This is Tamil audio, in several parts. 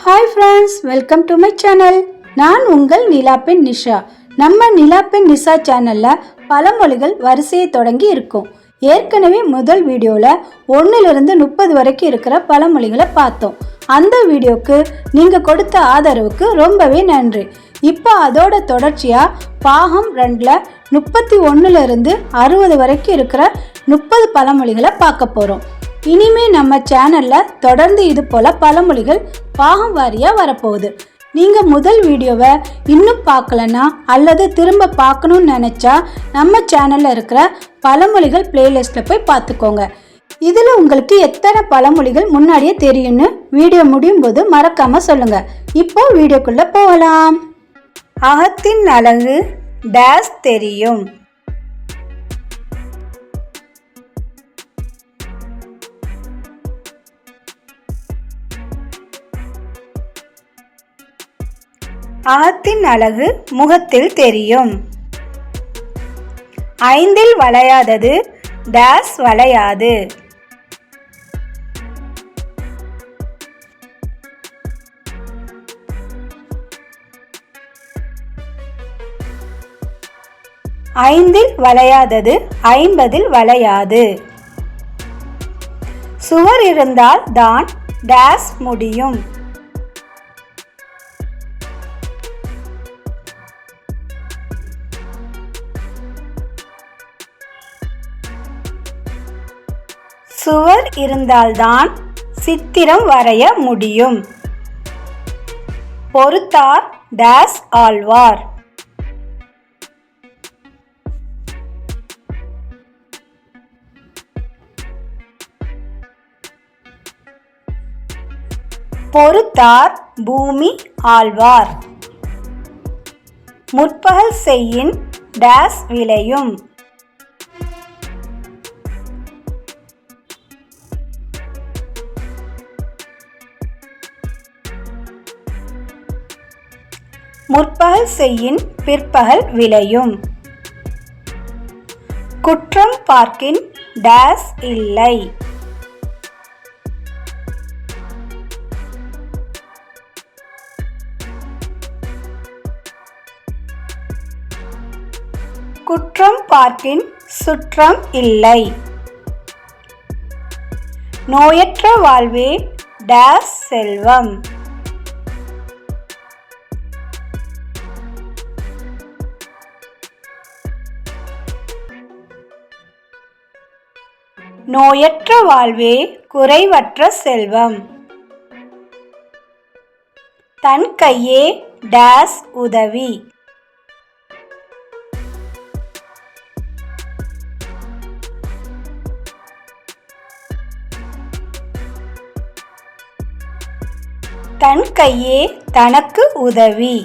Hi friends, welcome to my channel. நான் உங்கள் நிலாப்பெண் நிஷா. நம்ம நிலாப்பெண் நிஷா சேனலில் பழமொழிகள் வரிசையை தொடங்கி இருக்கும். ஏற்கனவே முதல் வீடியோவில் 1லிருந்து 30 வரைக்கும் இருக்கிற பழமொழிகளை பார்த்தோம். அந்த வீடியோக்கு நீங்கள் கொடுத்த ஆதரவுக்கு ரொம்பவே நன்றி. இப்போ அதோட தொடர்ச்சியாக பாகம் 2ல் 31லிருந்து 60 வரைக்கும் இருக்கிற 30 பழமொழிகளை பார்க்க போகிறோம். இனிமே நம்ம சேனலில் தொடர்ந்து இது போல் பழமொழிகள் பாகம் வாரியாக வரப்போகுது. நீங்கள் முதல் வீடியோவை இன்னும் பார்க்கலன்னா அல்லது திரும்ப பார்க்கணுன்னு நினச்சா நம்ம சேனலில் இருக்கிற பழமொழிகள் பிளேலிஸ்ட்டில் போய் பார்த்துக்கோங்க. இதில் உங்களுக்கு எத்தனை பழமொழிகள் முன்னாடியே தெரியும்னு வீடியோ முடியும் போது மறக்காமல் சொல்லுங்கள். இப்போ வீடியோக்குள்ளே போகலாம். அகத்தின் அழகு டேஸ் தெரியும். அகத்தின் அழகு முகத்தில் தெரியும். 5ல் வளையாதது டேஸ் வளையாது. ஐந்தில் வளையாதது 50ல் வளையாது. சுவர் இருந்தால் தான் டேஸ் முடியும். சுவர் இருந்தால்தான் சித்திரம் வரைய முடியும். பொறுத்தார் டேஸ் ஆழ்வார். பொறுத்தார் பூமி ஆழ்வார். முற்பகல் செய்யின் டேஸ் விளையும். முற்பகல் செய்யின் பிற்பகல் விளையும். குற்றம் பார்க்கின் டேஸ் இல்லை. குற்றம் பார்க்கின் சுற்றம் இல்லை. நோயற்ற வாழ்வே டேஸ் செல்வம். நோயற்ற வாழ்வே குறைவற்ற செல்வம். தன் கையே டேஸ் உதவி. தன் கையே தனக்கு உதவி.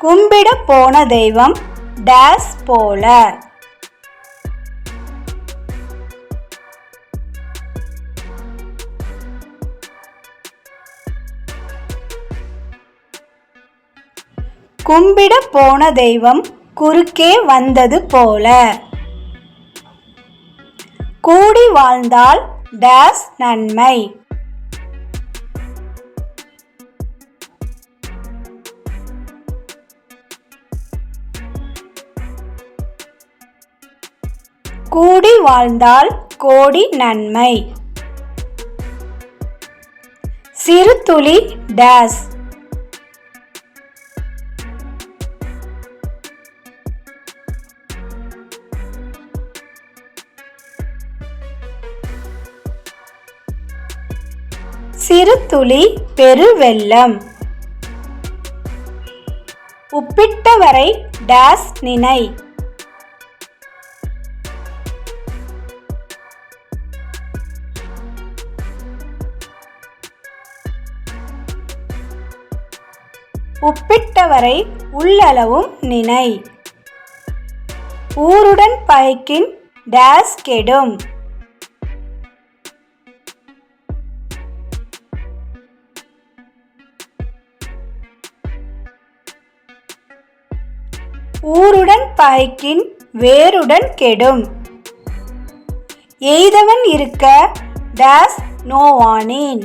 கும்பிட போன தெய்வம் டேஸ் போல. கும்பிட போன தெய்வம் குறுக்கே வந்தது போல. கூடி வாழ்ந்தால் டேஸ் நன்மை. கூடி வாழ்ந்தால் கோடி நன்மை. சிறு துளி டேஸ். சிறு துளி பெருவெள்ளம். உப்பிட்டவரை டேஸ் நினை. உப்பிட்டவரை உள்ளளவும் நினை. ஊருடன் பகைக்கின் டேஸ் கெடும். ஊருடன் பகைக்கின் வேருடன் கெடும். எய்தவன் இருக்க டேஸ் நோவானேன்.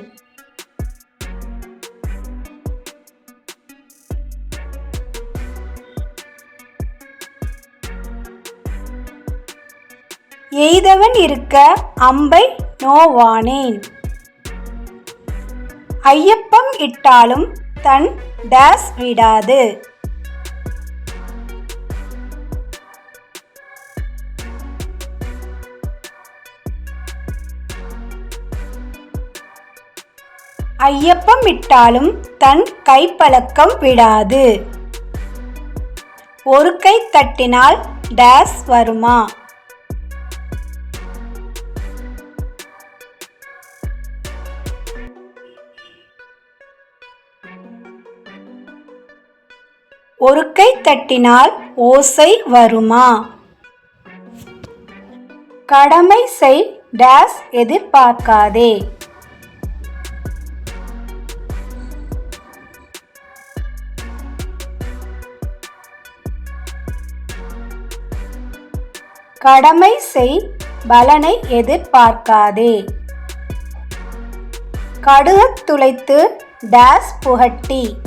எய்தவன் இருக்க அம்பை நோவானேன். ஐயப்பம் இட்டாலும் தன் டேஸ் விடாது. ஐயப்பம் இட்டாலும் தன் கைப்பழக்கம் விடாது. ஒரு கை தட்டினால் டேஸ் வருமா? ஒரு கை தட்டினால் ஓசை வருமா? கடமை செய் டேஸ் எதிர்பார்க்காதே. கடமை செய் பலனை எதிர்பார்க்காதே. கடுகத் துளைத்து டேஸ் புகட்டி.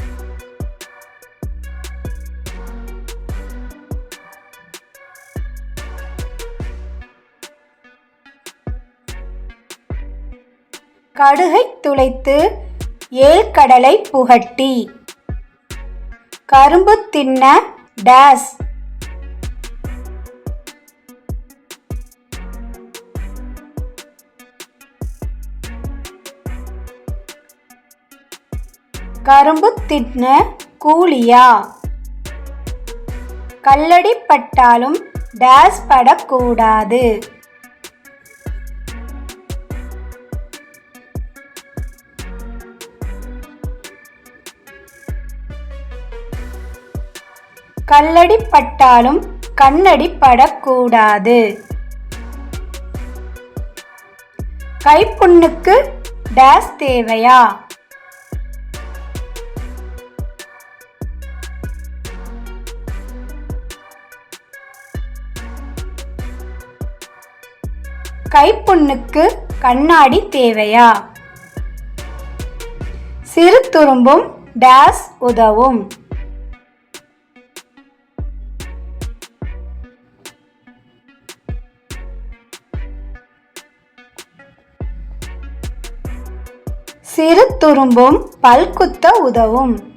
கடுகைத் துளைத்து ஏழ்கடலை புகட்டி. கரும்பு தின்ன டேஸ். கரும்பு தின்ன கூலியா? கல்லடி பட்டாலும் டேஸ் படக்கூடாது. கல்லடி பட்டாலும் கண்ணடி படக்கூடாது. கைப்புண்ணுக்கு டேஸ் தேவையா? கைப்புண்ணுக்கு கண்ணாடி தேவையா? சிறு துரும்பும் டேஸ் உதவும். சிறு துரும்பும் பல்குத்த உதவும்.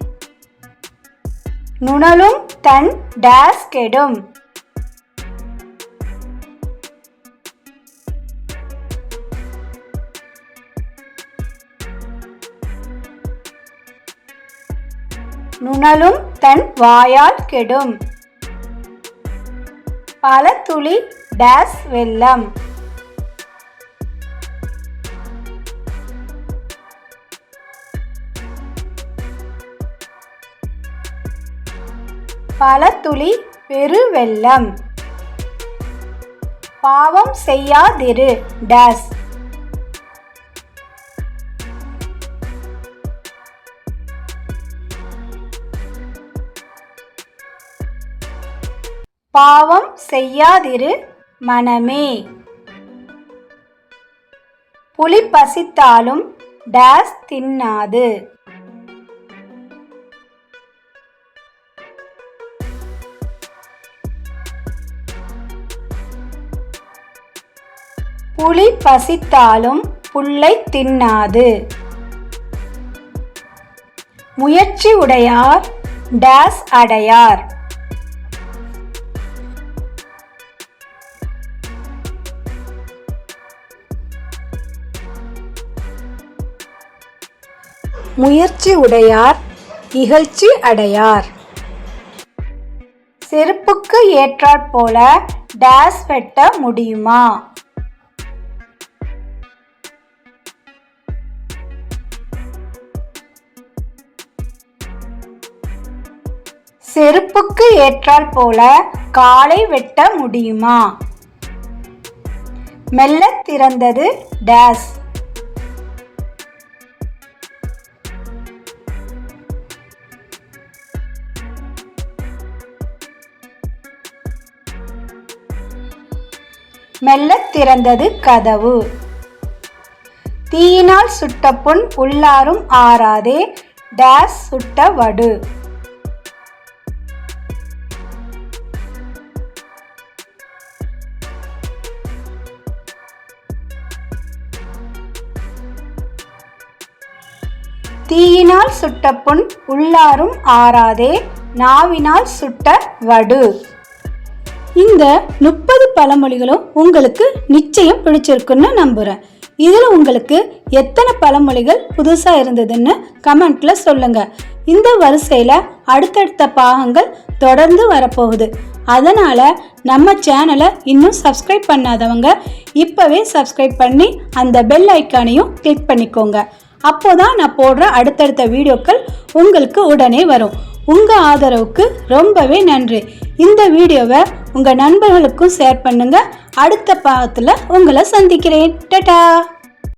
நுணலும் தன் டேஸ் கெடும். நுணலும் தன் வாயால் கெடும். பல துளி டேஸ் வெள்ளம். பல துளி பெருவெள்ளம். பாவம் செய்யாதிரு டேஸ். பாவம் செய்யாதிரு மனமே. புலி பசித்தாலும் டேஸ் தின்னாது. புலி பசித்தாலும் புல்லை தின்னாது. முயற்சி உடையார் டேஸ் அடையார். முயற்சி உடையார் இகழ்ச்சி அடையார். செருப்புக்கு ஏற்றாற்போல டேஸ் வெட்ட முடியுமா? செருப்புக்கு ஏற்றால் போல காலை வெட்ட முடியுமா? மெல்லத் திறந்தது டேஸ். மெல்லத் திறந்தது கதவு. தீயினால் சுட்ட புண் உள்ளாரும் ஆறாதே டேஸ் சுட்ட வடு. தீயினால் சுட்ட புண் உள்ளாரும் ஆறாதே, நாவினால் சுட்ட வடு. இந்த 30 பழமொழிகளும் உங்களுக்கு நிச்சயம் பிடிச்சிருக்குன்னு நம்புகிறேன். இதில் உங்களுக்கு எத்தனை பழமொழிகள் புதுசாக இருந்ததுன்னு கமெண்ட்டில் சொல்லுங்கள். இந்த வரிசையில் அடுத்தடுத்த பாகங்கள் தொடர்ந்து வரப்போகுது. அதனால் நம்ம சேனலை இன்னும் சப்ஸ்கிரைப் பண்ணாதவங்க இப்போவே சப்ஸ்கிரைப் பண்ணி அந்த பெல் ஐக்கானையும் கிளிக் பண்ணிக்கோங்க. அப்போதான் நான் போடுற அடுத்தடுத்த வீடியோக்கள் உங்களுக்கு உடனே வரும். உங்கள் ஆதரவுக்கு ரொம்பவே நன்றி. இந்த வீடியோவை உங்கள் நண்பர்களுக்கும் ஷேர் பண்ணுங்கள். அடுத்த பாகத்தில் உங்களை சந்திக்கிறேன். டாடா.